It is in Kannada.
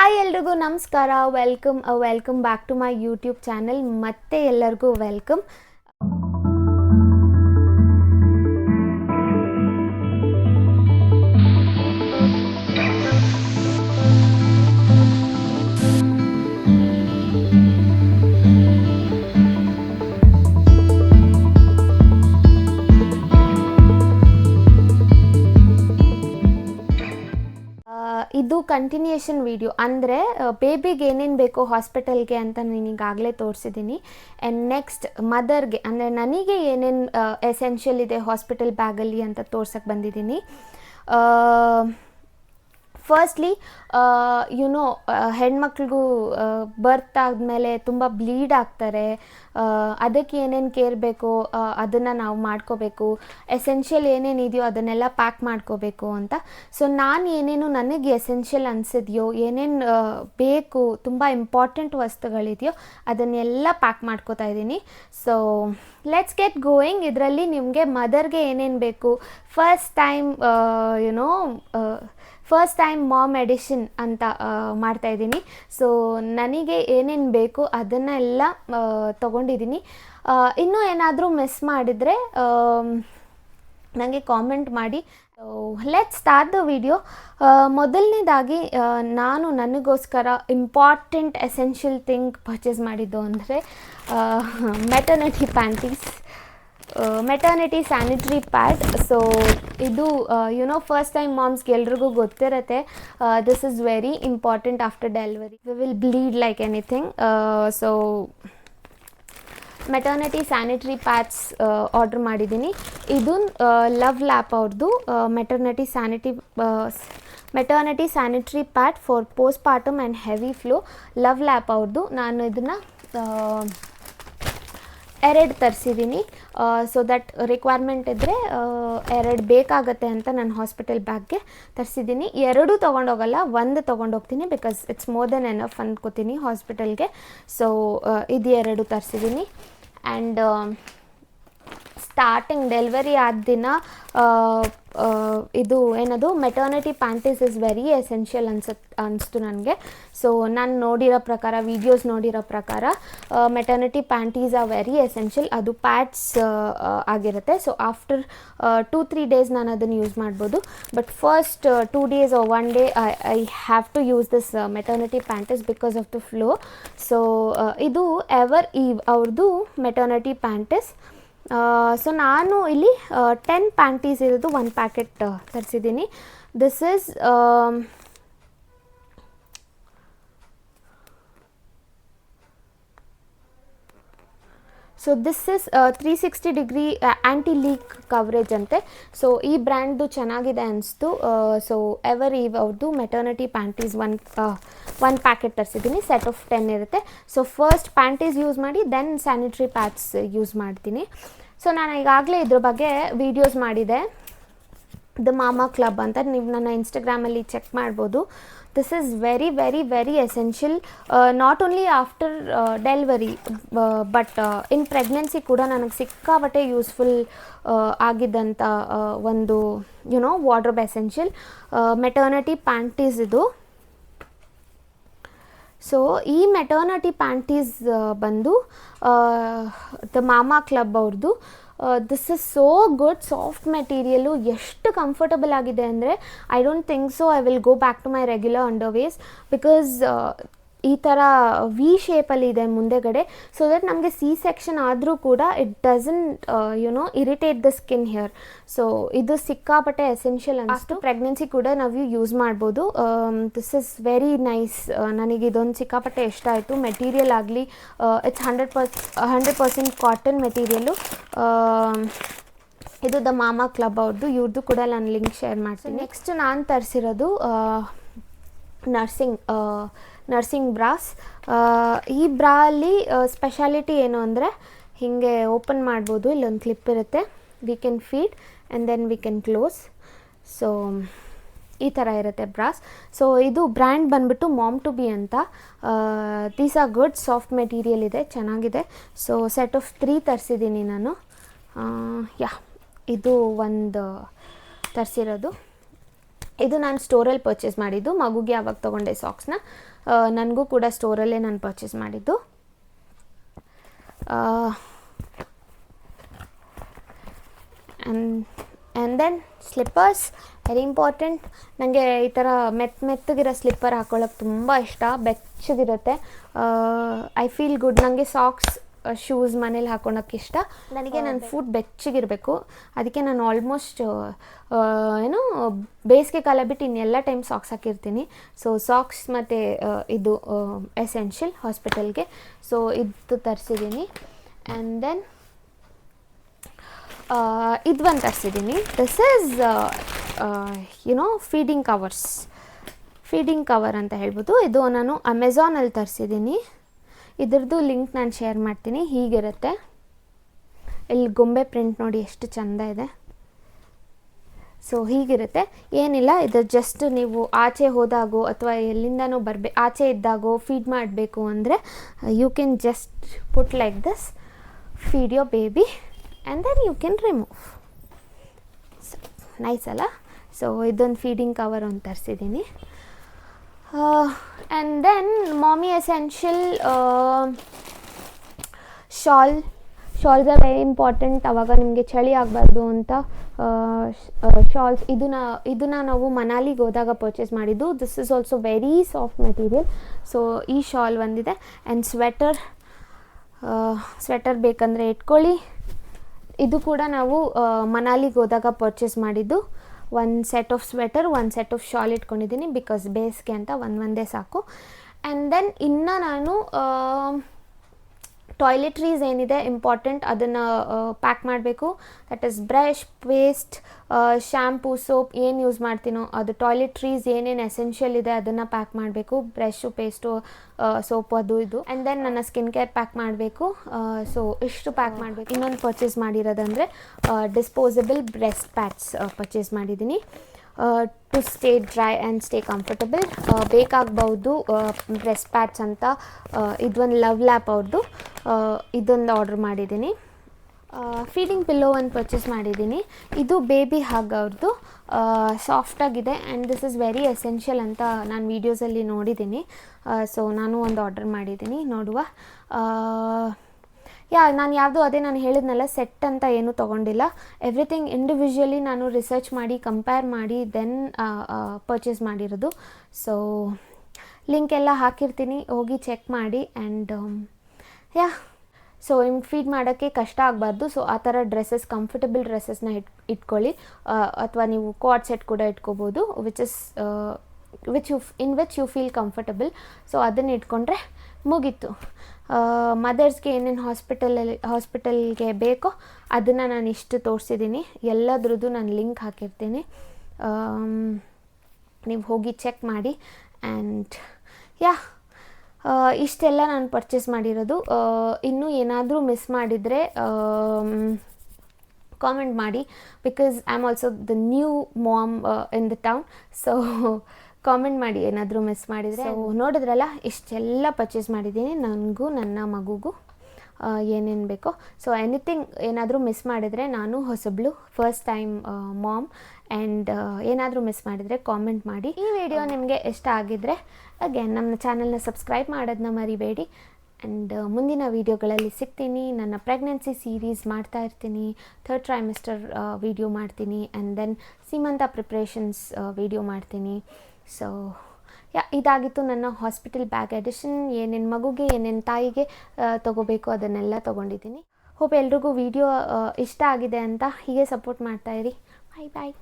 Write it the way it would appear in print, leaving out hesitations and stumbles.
ಹಾಯ್ ಎಲ್ರಿಗೂ ನಮಸ್ಕಾರ. Welcome back to my YouTube channel. ಮತ್ತೆ ಎಲ್ಲರಿಗೂ ವೆಲ್ಕಮ್. ಇದು ಕಂಟಿನ್ಯೂಯೇಷನ್ ವಿಡಿಯೋ. ಅಂದರೆ ಬೇಬಿಗೆ ಏನೇನು ಬೇಕೋ ಹಾಸ್ಪಿಟಲ್ಗೆ ಅಂತ ನಾನು ಈಗಾಗಲೇ ತೋರಿಸಿದ್ದೀನಿ. ಆ್ಯಂಡ್ ನೆಕ್ಸ್ಟ್ ಮದರ್ಗೆ ಅಂದರೆ ನನಗೆ ಏನೇನು ಎಸೆನ್ಷಿಯಲ್ ಇದೆ ಹಾಸ್ಪಿಟಲ್ ಬ್ಯಾಗಲ್ಲಿ ಅಂತ ತೋರ್ಸಕ್ಕೆ ಬಂದಿದ್ದೀನಿ. ಫಸ್ಟ್ಲಿ ಹೆಣ್ಮಕ್ಳಿಗೂ ಬರ್ತ್ ಆದಮೇಲೆ ತುಂಬ ಬ್ಲೀಡ್ ಆಗ್ತಾರೆ. ಅದಕ್ಕೆ ಏನೇನು ಕೇರ್ ಬೇಕೋ ಅದನ್ನು ನಾವು ಮಾಡ್ಕೋಬೇಕು. ಎಸೆನ್ಷಿಯಲ್ ಏನೇನಿದೆಯೋ ಅದನ್ನೆಲ್ಲ ಪ್ಯಾಕ್ ಮಾಡ್ಕೋಬೇಕು ಅಂತ. ಸೊ ನಾನು ಏನೇನು ನನಗೆ ಎಸೆನ್ಷಿಯಲ್ ಅನಿಸಿದೆಯೋ, ಏನೇನು ಬೇಕು, ತುಂಬ ಇಂಪಾರ್ಟೆಂಟ್ ವಸ್ತುಗಳಿದೆಯೋ ಅದನ್ನೆಲ್ಲ ಪ್ಯಾಕ್ ಮಾಡ್ಕೋತಾ ಇದ್ದೀನಿ. So let's get going. ಇದರಲ್ಲಿ ನಿಮಗೆ ಮದರ್ಗೆ ಏನೇನು ಬೇಕು, ಫಸ್ಟ್ ಟೈಮ್ ಮಾಮ್ ಎಡಿಷನ್ ಅಂತ ಮಾಡ್ತಾಯಿದ್ದೀನಿ. ಸೊ ನನಗೆ ಏನೇನು ಬೇಕು ಅದನ್ನೆಲ್ಲ ತೊಗೊಂಡಿದ್ದೀನಿ. ಇನ್ನೂ ಏನಾದರೂ ಮಿಸ್ ಮಾಡಿದರೆ ನನಗೆ ಕಾಮೆಂಟ್ ಮಾಡಿ. Let's start the video. ಮೊದಲನೇದಾಗಿ ನಾನು ನನಗೋಸ್ಕರ ಇಂಪಾರ್ಟೆಂಟ್ ಎಸೆನ್ಷಿಯಲ್ ಥಿಂಗ್ ಪರ್ಚೇಸ್ ಮಾಡಿದ್ದು ಅಂದರೆ maternity panties, maternity sanitary pad. So ಇದು ಫಸ್ಟ್ ಟೈಮ್ ಮಾಮ್ಸ್ಗೆ ಎಲ್ರಿಗೂ ಗೊತ್ತಿರುತ್ತೆ. This is very important after delivery. We will bleed like anything. So maternity sanitary pads order ಮಾಡಿದ್ದೀನಿ. ಇದು ಲವ್ ಲ್ಯಾಪ್ ಅವ್ರದ್ದು maternity sanitary pad for postpartum and heavy flow. Love lap ಅವ್ರದ್ದು. ನಾನು ಇದನ್ನು 2 ತರಿಸಿದ್ದೀನಿ. ಸೊ ದಟ್ ರಿಕ್ವೈರ್ಮೆಂಟ್ ಇದ್ದರೆ 2 ಬೇಕಾಗತ್ತೆ ಅಂತ ನಾನು ಹಾಸ್ಪಿಟಲ್ ಬ್ಯಾಗ್ಗೆ ತರಿಸಿದ್ದೀನಿ. 2 ತೊಗೊಂಡೋಗಲ್ಲ, 1 ತೊಗೊಂಡೋಗ್ತೀನಿ. Because it's more than enough ಅಂದ್ಕೋತೀನಿ ಹಾಸ್ಪಿಟಲ್ಗೆ. ಸೊ ಇದು 2 ತರಿಸಿದ್ದೀನಿ. ಆ್ಯಂಡ್ ಸ್ಟಾರ್ಟಿಂಗ್ ಡೆಲಿವರಿ ಆದ ದಿನ ಇದು ಏನದು maternity panties is very essential ಅನಿಸ್ತು ನನಗೆ. ಸೊ ನಾನು ನೋಡಿರೋ ಪ್ರಕಾರ, ವೀಡಿಯೋಸ್ ನೋಡಿರೋ ಪ್ರಕಾರ maternity panties are very essential. ಅದು ಪ್ಯಾಡ್ಸ್ ಆಗಿರುತ್ತೆ. ಸೊ ಆಫ್ಟರ್ 2-3 ಡೇಸ್ ನಾನು ಅದನ್ನು ಯೂಸ್ ಮಾಡ್ಬೋದು. But first 2 days or 1 day I have to use this maternity panties because of the flow. So ಇದು ಎವರ್ ಈವ್ ಅವ್ರದ್ದು ಮೆಟರ್ನಿಟಿ ಪ್ಯಾಂಟೀಸ್. ಸೊ ನಾನು ಇಲ್ಲಿ 10 ಪ್ಯಾಂಟೀಸ್ ಇರೋದು 1 ಪ್ಯಾಕೆಟ್ ತರಿಸಿದ್ದೀನಿ. This is so this is 360 degree anti leak coverage ಅಂತೆ. ಸೊ ಈ ಬ್ರ್ಯಾಂಡ್ದು ಚೆನ್ನಾಗಿದೆ ಅನಿಸ್ತು. ಸೊ ಎವರ್ ಈವ್ ಅವ್ರದ್ದು ಮೆಟರ್ನಿಟಿ ಪ್ಯಾಂಟೀಸ್ 1 ಪ್ಯಾಕೆಟ್ ತರಿಸಿದ್ದೀನಿ. ಸೆಟ್ ಆಫ್ 10 ಇರುತ್ತೆ. ಸೊ ಫಸ್ಟ್ ಪ್ಯಾಂಟೀಸ್ ಯೂಸ್ ಮಾಡಿ ದೆನ್ ಸ್ಯಾನಿಟ್ರಿ ಪ್ಯಾಡ್ಸ್ ಯೂಸ್ ಮಾಡ್ತೀನಿ. ಸೊ ನಾನು ಈಗಾಗಲೇ ಇದ್ರ ಬಗ್ಗೆ ವೀಡಿಯೋಸ್ ಮಾಡಿದೆ. ದ ಮಾಮಾ ಕ್ಲಬ್ ಅಂತ ನೀವು ನನ್ನ ಇನ್ಸ್ಟಾಗ್ರಾಮಲ್ಲಿ ಚೆಕ್ ಮಾಡ್ಬೋದು. This is very very very essential, not only after delivery but in pregnancy ಕೂಡ ನನಗೆ ಸಿಕ್ಕಾಪಟ್ಟೆ ಯೂಸ್ಫುಲ್ ಆಗಿದ್ದಂಥ ಒಂದು ವಾರ್ಡ್ರೋಬ್ ಎಸೆನ್ಷಿಯಲ್ ಮೆಟರ್ನಿಟಿ ಪ್ಯಾಂಟೀಸ್ ಇದು. ಸೊ ಈ ಮೆಟರ್ನಿಟಿ ಪ್ಯಾಂಟೀಸ್ ಬಂದು ದ ಮಾಮಾ ಕ್ಲಬ್ ಅವ್ರದ್ದು. This is so good. Soft material ಎಷ್ಟು ಕಂಫರ್ಟಬಲ್ ಆಗಿದೆ ಅಂದರೆ I don't think so I will go back to my regular underwears. Because ಈ ಥರ ವಿ ಶೇಪಲ್ಲಿ ಇದೆ ಮುಂದೆಗಡೆ. ಸೊ ದಟ್ ನಮಗೆ ಸೆಕ್ಷನ್ ಆದರೂ ಕೂಡ it doesn't irritate the skin here. So ಇದು ಸಿಕ್ಕಾಪಟ್ಟೆ ಎಸೆನ್ಷಿಯಲ್ ಅನಿಸ್ತು. ಪ್ರೆಗ್ನೆನ್ಸಿ ಕೂಡ ನಾವು ಯೂಸ್ ಮಾಡ್ಬೋದು. This is very nice. ನನಗೆ ಇದೊಂದು ಸಿಕ್ಕಾಪಟ್ಟೆ ಇಷ್ಟ ಆಯಿತು. ಮೆಟೀರಿಯಲ್ ಆಗಲಿ ಇಟ್ಸ್ 100% ಕಾಟನ್ ಮೆಟೀರಿಯಲು. ಇದು ದ ಮಾಮಾ ಕ್ಲಬ್ ಅವ್ರದ್ದು. ಇವ್ರದ್ದು ಕೂಡ ನಾನು ಲಿಂಕ್ ಶೇರ್ ಮಾಡ್ತೀನಿ. ನೆಕ್ಸ್ಟ್ ನಾನು ತರಿಸಿರೋದು ನರ್ಸಿಂಗ್ ಬ್ರಾಸ್. ಈ ಬ್ರಾ ಅಲ್ಲಿ ಸ್ಪೆಷಾಲಿಟಿ ಏನು ಅಂದರೆ ಹೀಗೆ ಓಪನ್ ಮಾಡ್ಬೋದು. ಇಲ್ಲೊಂದು ಕ್ಲಿಪ್ ಇರುತ್ತೆ. We can feed and then we can close. So ಈ ಥರ ಇರುತ್ತೆ ಬ್ರಾಸ್. ಸೊ ಇದು ಬ್ರ್ಯಾಂಡ್ ಬಂದುಬಿಟ್ಟು ಮಾಮ್ ಟು ಬಿ ಅಂತ. These are good. Soft material ಇದೆ, ಚೆನ್ನಾಗಿದೆ. ಸೊ ಸೆಟ್ ಆಫ್ 3 ತರಿಸಿದ್ದೀನಿ ನಾನು. ಇದು ಒಂದು ತರಿಸಿರೋದು. ಇದು ನಾನು ಸ್ಟೋರಲ್ಲಿ ಪರ್ಚೇಸ್ ಮಾಡಿದ್ದು. ಮಗುಗೆ ಯಾವಾಗ ತೊಗೊಂಡೆ ಸಾಕ್ಸ್ನ, ನನಗೂ ಕೂಡ ಸ್ಟೋರಲ್ಲೇ ನಾನು ಪರ್ಚೇಸ್ ಮಾಡಿದ್ದು. And then slippers, very important. ನನಗೆ ಈ ಥರ ಮೆತ್ತಗಿರೋ ಸ್ಲಿಪ್ಪರ್ ಹಾಕ್ಕೊಳ್ಳೋಕೆ ತುಂಬ ಇಷ್ಟ, ಬೆಚ್ಚಗಿರುತ್ತೆ. I feel good. ನನಗೆ ಸಾಕ್ಸ್ ಶೂಸ್ ಮನೇಲಿ ಹಾಕ್ಕೊಳಕ್ಕೆ ಇಷ್ಟ. ನನಗೆ ನನ್ನ ಫುಟ್ ಬೆಚ್ಚಗಿರಬೇಕು. ಅದಕ್ಕೆ ನಾನು ಆಲ್ಮೋಸ್ಟ್ ಬೇಸಿಗೆ ಕಾಲ ಬಿಟ್ಟು ಇನ್ನೆಲ್ಲ ಟೈಮ್ ಸಾಕ್ಸ್ ಹಾಕಿರ್ತೀನಿ. ಸೊ ಸಾಕ್ಸ್ ಮತ್ತು ಇದು ಎಸೆನ್ಷಿಯಲ್ ಹಾಸ್ಪಿಟಲ್ಗೆ. ಸೊ ಇದು ತರಿಸಿದ್ದೀನಿ. ಆ್ಯಂಡ್ ದೆನ್ ಇದು ಒಂದು ತರಿಸಿದ್ದೀನಿ. ದಿಸ್ ಈಸ್ ಫೀಡಿಂಗ್ ಕವರ್ ಅಂತ ಹೇಳ್ಬೋದು. ಇದು ನಾನು ಅಮೆಝಾನಲ್ಲಿ ತರಿಸಿದ್ದೀನಿ. ಇದ್ರದ್ದು ಲಿಂಕ್ ನಾನು ಶೇರ್ ಮಾಡ್ತೀನಿ. ಹೀಗಿರುತ್ತೆ. ಇಲ್ಲಿ ಗೊಂಬೆ ಪ್ರಿಂಟ್ ನೋಡಿ ಎಷ್ಟು ಚೆಂದ ಇದೆ. ಸೊ ಹೀಗಿರುತ್ತೆ. ಏನಿಲ್ಲ, ಇದು ಜಸ್ಟ್ ನೀವು ಆಚೆ ಹೋದಾಗೋ ಅಥವಾ ಎಲ್ಲಿಂದನೂ ಆಚೆ ಇದ್ದಾಗೋ ಫೀಡ್ ಮಾಡಬೇಕು ಅಂದರೆ you can just put like this, feed your baby and then you can remove. Nice ಅಲ್ಲ? ಸೊ ಇದೊಂದು ಫೀಡಿಂಗ್ ಕವರ್ ಒಂದು ತರಿಸಿದ್ದೀನಿ. And then mommy essential shawls are very important. ಆವಾಗ ನಿಮಗೆ ಚಳಿ ಆಗಬಾರ್ದು ಅಂತ ಶಾಲ್ಸ್ ಇದನ್ನ ನಾವು ಮನಾಲಿಗೆ ಹೋದಾಗ ಪರ್ಚೇಸ್ ಮಾಡಿದ್ದು. This is also very soft material. So ಈ ಶಾಲ್ ಒಂದಿದೆ. ಆ್ಯಂಡ್ ಸ್ವೆಟರ್ ಬೇಕಂದರೆ ಇಟ್ಕೊಳ್ಳಿ. ಇದು ಕೂಡ ನಾವು ಮನಾಲಿಗೆ ಹೋದಾಗ ಪರ್ಚೇಸ್ ಮಾಡಿದ್ದು. ಒಂದು ಸೆಟ್ ಆಫ್ ಸ್ವೆಟರ್, ಒಂದು ಸೆಟ್ ಆಫ್ ಶಾಲ್ ಇಟ್ಕೊಂಡಿದ್ದೀನಿ, ಬಿಕಾಸ್ ಬೇಸಿಗೆ ಅಂತ ಒಂದೇ ಸಾಕು. ಆ್ಯಂಡ್ ದೆನ್ ಇನ್ನು ನಾನು ಟಾಯ್ಲೆಟ್ರೀಸ್ ಏನಿದೆ ಇಂಪಾರ್ಟೆಂಟ್ ಅದನ್ನು ಪ್ಯಾಕ್ ಮಾಡಬೇಕು. That is brush, paste, shampoo, soap ಏನು ಯೂಸ್ ಮಾಡ್ತೀನೋ ಅದು, ಟಾಯ್ಲೆಟ್ರೀಸ್ ಏನೇನು ಎಸೆನ್ಷಿಯಲ್ ಇದೆ ಅದನ್ನು ಪ್ಯಾಕ್ ಮಾಡಬೇಕು. ಬ್ರಷು, ಪೇಸ್ಟು, ಸೋಪು, ಅದು ಇದು. ಆ್ಯಂಡ್ ದೆನ್ ನನ್ನ ಸ್ಕಿನ್ ಕೇರ್ ಪ್ಯಾಕ್ ಮಾಡಬೇಕು. ಸೊ ಇಷ್ಟು ಪ್ಯಾಕ್ ಮಾಡಬೇಕು. ಇನ್ನೊಂದು ಪರ್ಚೇಸ್ ಮಾಡಿರೋದಂದರೆ ಡಿಸ್ಪೋಸಬಲ್ ಬ್ರೆಸ್ಟ್ ಪ್ಯಾಡ್ಸ್ ಪರ್ಚೇಸ್ ಮಾಡಿದ್ದೀನಿ. To stay dry and stay comfortable. ಬೇಕಾಗ್ಬೋದು ಬ್ರೆಸ್ಟ್ ಪ್ಯಾಡ್ಸ್ ಅಂತ. ಇದೊಂದು ಲವ್ ಲ್ಯಾಪ್ ಅವ್ರದ್ದು, ಇದೊಂದು ಆರ್ಡ್ರ್ ಮಾಡಿದ್ದೀನಿ. ಫೀಡಿಂಗ್ ಪಿಲ್ಲೋ ಒಂದು ಪರ್ಚೇಸ್ ಮಾಡಿದ್ದೀನಿ. ಇದು ಬೇಬಿ ಹಗ್ ಅವ್ರದ್ದು, ಸಾಫ್ಟಾಗಿದೆ and this is very essential ಅಂತ ನಾನು ವೀಡಿಯೋಸಲ್ಲಿ ನೋಡಿದ್ದೀನಿ. ಸೊ ನಾನು ಒಂದು ಆರ್ಡರ್ ಮಾಡಿದ್ದೀನಿ, ನೋಡುವ. ನಾನು ನಾನು ಹೇಳಿದ್ನಲ್ಲ, ಸೆಟ್ ಅಂತ ಏನೂ ತೊಗೊಂಡಿಲ್ಲ. ಎವ್ರಿಥಿಂಗ್ ಇಂಡಿವಿಜುವಲಿ ನಾನು ರಿಸರ್ಚ್ ಮಾಡಿ ಕಂಪೇರ್ ಮಾಡಿ ದೆನ್ ಪರ್ಚೇಸ್ ಮಾಡಿರೋದು. ಸೊ ಲಿಂಕ್ ಎಲ್ಲ ಹಾಕಿರ್ತೀನಿ, ಹೋಗಿ ಚೆಕ್ ಮಾಡಿ. ಆ್ಯಂಡ್ ಸೊ ನಿಮ್ಗೆ ಫೀಡ್ ಮಾಡೋಕ್ಕೆ ಕಷ್ಟ ಆಗಬಾರ್ದು. ಸೊ ಆ ಥರ ಡ್ರೆಸ್ಸಸ್, ಕಂಫರ್ಟಬಲ್ ಡ್ರೆಸ್ಸಸ್ನ ಇಟ್ಕೊಳ್ಳಿ. ಅಥವಾ ನೀವು ಕ್ವಾಡ್ ಸೆಟ್ ಕೂಡ ಇಟ್ಕೋಬೋದು, which you feel comfortable. So ಅದನ್ನು ಇಟ್ಕೊಂಡ್ರೆ ಮುಗೀತು. ಮದರ್ಸ್ಗೆ ಏನೇನು ಹಾಸ್ಪಿಟಲ್ಗೆ ಬೇಕೋ ಅದನ್ನು ನಾನು ಇಷ್ಟು ತೋರಿಸಿದ್ದೀನಿ. ಎಲ್ಲದ್ರದ್ದು ನಾನು ಲಿಂಕ್ ಹಾಕಿರ್ತೀನಿ, ನೀವು ಹೋಗಿ ಚೆಕ್ ಮಾಡಿ. ಆ್ಯಂಡ್ ಇಷ್ಟೆಲ್ಲ ನಾನು ಪರ್ಚೇಸ್ ಮಾಡಿರೋದು. ಇನ್ನೂ ಏನಾದರೂ ಮಿಸ್ ಮಾಡಿದರೆ ಕಾಮೆಂಟ್ ಮಾಡಿ, because I am also the new mom in the town. So comment ಮಾಡಿ ಏನಾದರೂ ಮಿಸ್ ಮಾಡಿದರೆ. ಸೊ ನೋಡಿದ್ರಲ್ಲ, ಇಷ್ಟೆಲ್ಲ ಪರ್ಚೇಸ್ ಮಾಡಿದ್ದೀನಿ, ನನಗೂ ನನ್ನ ಮಗುಗೂ ಏನೇನು ಬೇಕೋ. ಸೊ ಏನಾದರೂ ಮಿಸ್ ಮಾಡಿದರೆ, ನಾನು ಹೊಸಬ್ಳು, ಫಸ್ಟ್ ಟೈಮ್ ಮಾಮ್, ಆ್ಯಂಡ್ ಏನಾದರೂ ಮಿಸ್ ಮಾಡಿದರೆ ಕಾಮೆಂಟ್ ಮಾಡಿ. ಈ ವಿಡಿಯೋ ನಿಮಗೆ ಇಷ್ಟ ಆಗಿದ್ದರೆ ಅಗೇನ್ ನಮ್ಮ ಚಾನಲ್ನ ಸಬ್ಸ್ಕ್ರೈಬ್ ಮಾಡೋದನ್ನ ಮರಿಬೇಡಿ. ಆ್ಯಂಡ್ ಮುಂದಿನ ವೀಡಿಯೋಗಳಲ್ಲಿ ಸಿಗ್ತೀನಿ. ನನ್ನ ಪ್ರೆಗ್ನೆನ್ಸಿ ಸೀರೀಸ್ ಮಾಡ್ತಾ ಇರ್ತೀನಿ, 3rd ಟ್ರೈಮಿಸ್ಟರ್ ವೀಡಿಯೋ ಮಾಡ್ತೀನಿ, ಆ್ಯಂಡ್ ದೆನ್ ಸೀಮಂತ ಪ್ರಿಪ್ರೇಷನ್ಸ್ ವೀಡಿಯೋ ಮಾಡ್ತೀನಿ. ಸೊ ಇದಾಗಿತ್ತು ನನ್ನ ಹಾಸ್ಪಿಟಲ್ ಬ್ಯಾಗ್ ಎಡಿಷನ್. ಏನೇನು ಮಗುಗೆ, ಏನೇನು ತಾಯಿಗೆ ತೊಗೋಬೇಕು ಅದನ್ನೆಲ್ಲ ತೊಗೊಂಡಿದ್ದೀನಿ. ಹೋಪ್ ಎಲ್ರಿಗೂ ವಿಡಿಯೋ ಇಷ್ಟ ಆಗಿದೆ ಅಂತ. ಹೀಗೆ ಸಪೋರ್ಟ್ ಮಾಡ್ತಾಯಿರಿ. ಬಾಯ್ ಬಾಯ್.